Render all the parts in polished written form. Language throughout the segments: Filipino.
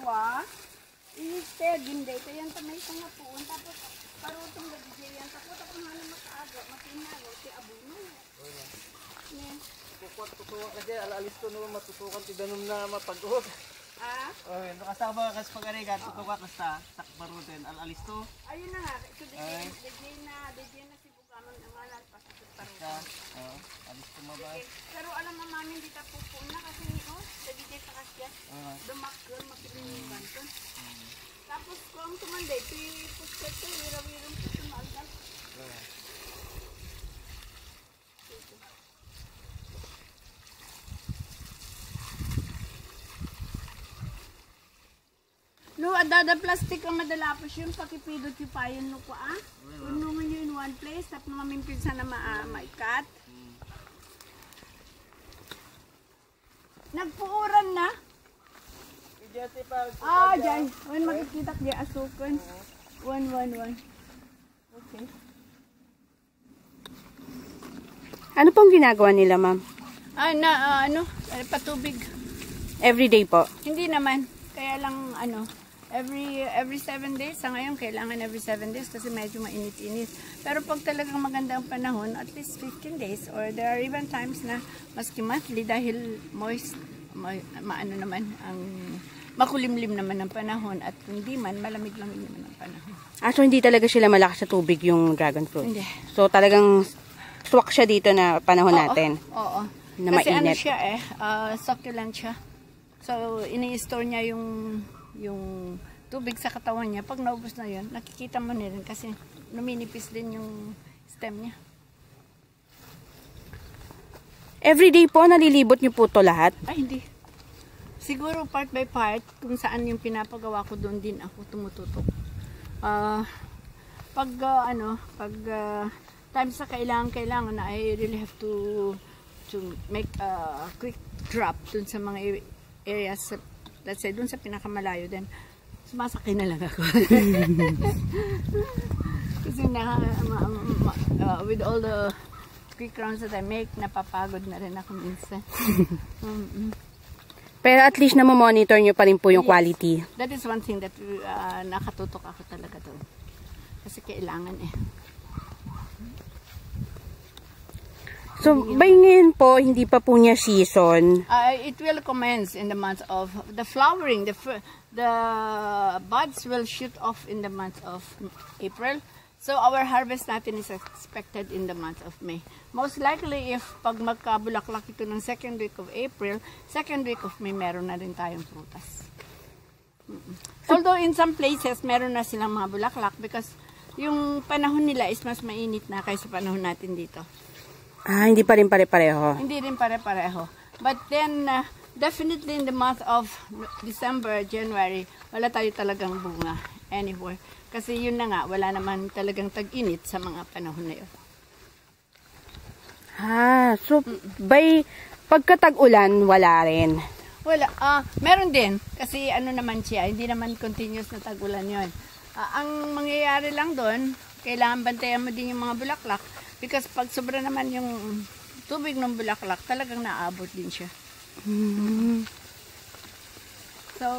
kwa, iste, ginday, kayan tamay sa nga puon, tapos parutong gagigyan, tapos ako nga na makaaga, matinago, si abuno. Kukuat tutuwa kasi alalis ko naman matutukan ti danom na mapag-uot. Ah? Okay, nakasama ka sa pag-arigat, tutuwa ka sa takbarutin, alalis to. Ayun na nga, so DJ na si Bugamon ang alat pa sa parutong. Alis to mabay. Pero alam mo mami, hindi ta pupuon na kasi sa DJ pa kasi dumakil, mapiling yung ganton. Tapos kung tumanday, pusket ko, wira-wirang po tumalgal. No, adada plastic ang madalapos yung pakipidot yung payon no ko Unungan nyo in one place, tapos mamimpin sana maikat. Nagpuuran na. Dyan. When makikita di asukan. 111. Okay. Ano pong ginagawa nila, ma'am? Patubig. Everyday po? Hindi naman. Kaya lang, every 7 days. Sa ngayon, kailangan every 7 days kasi medyo mainit-init. Pero pag talagang maganda ang panahon, at least 15 days. Or there are even times na maski monthly dahil moist, makulimlim naman ang panahon. At kung di man, malamig-lamig naman ang panahon. So hindi talaga sila malakas sa tubig yung dragon fruit? Hindi. So talagang swak siya dito na panahon natin? Oo. Na kasi mainit? siya succulent siya. So, ini-store niya yung tubig sa katawan niya. Pag naubos na yun, nakikita mo na rin kasi luminipis din yung stem niya. Everyday po, nalilibot niyo po to lahat? Ay, hindi. Siguro part by part, kung saan yung pinapagawa ko doon din ako tumututok. Pag times na kailangan na I really have to make a quick drop dun sa mga areas, let's say, dun sa pinakamalayo din, sumasakay na lang ako. Kasi with all the quick rounds that I make, napapagod na rin ako minsan. Pero at least na-monitor nyo pa rin po yung quality. That is one thing that nakatutok ako talaga doon. Kasi kailangan So, by ngayon po, hindi pa po niya season? It will commence in the month of the flowering. The buds will shoot off in the month of April. So, our harvest natin is expected in the month of May. Most likely, if pag magkabulaklak ito ng second week of April, second week of May, meron na rin tayong prutas. Although, in some places, meron na silang mga bulaklak because yung panahon nila is mas mainit na kaysa panahon natin dito. Hindi pa rin pare-pareho? Hindi rin pare-pareho. But then, definitely in the month of December, January, wala tayo talagang bunga anywhere. Kasi yun na nga, wala naman talagang tag-init sa mga panahon na yun. So, by pagkatag-ulan, wala rin? Wala. Meron din. Kasi ano naman siya, hindi naman continuous na tag-ulan yun. Ang mangyayari lang doon, kailangan bantayan mo din yung mga bulaklak. Because pag sobra naman yung tubig ng bulaklak, talagang naabot din siya. So,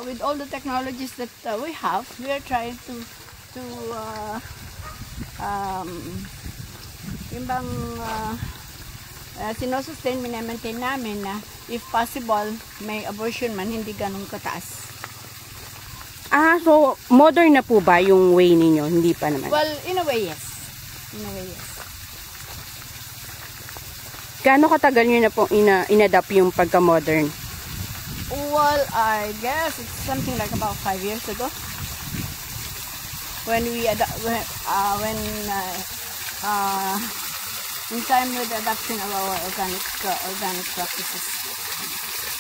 with all the technologies that we have, we are trying to yung bang sinosustain, minamaintain namin na if possible, may abortion man, hindi ganun kataas. So modern na po ba yung way ninyo? Hindi pa naman? Well, in a way, yes. In a way, yes. Gaano katagal nyo na pong inadapt yung pagka-modern? Well, I guess it's something like about 5 years ago. When we in time with the adoption of our organic practices.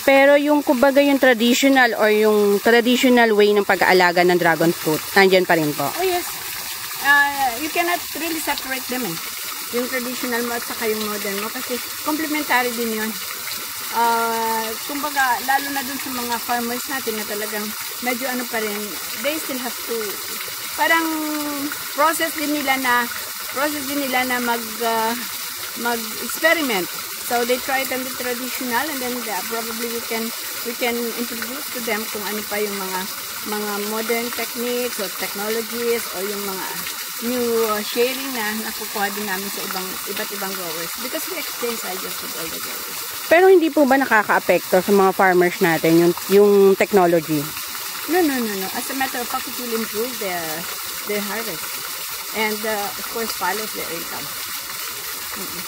Pero yung kumbaga yung traditional or yung traditional way ng pag-aalaga ng dragon fruit, nandyan pa rin po? Oh yes. You cannot really separate them yung traditional mo at saka yung modern mo kasi complementary din yun. Kumbaga, lalo na dun sa mga farmers natin na talagang medyo ano pa rin, they still have to, parang process din nila na mag-experiment So they try it on the traditional, and then probably we can introduce to them kung ano pa yung mga modern techniques or technologies or yung mga new sharing na nakukuha din namin sa iba't ibang growers, because we exchange ideas with all the growers. Pero hindi po ba nakaka-apekto sa mga farmers natin yung technology? No. As a matter of fact, it will improve their harvest. And of course, follows their income.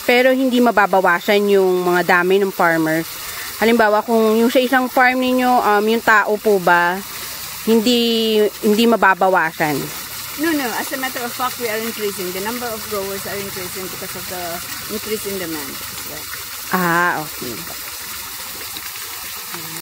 Pero hindi mababawasan yung mga dami ng farmers. Halimbawa, kung yung sa isang farm ninyo, yung tao po ba, hindi mababawasan? No. As a matter of fact, we are increasing. The number of growers are increasing because of the increase in demand. Ah, okay.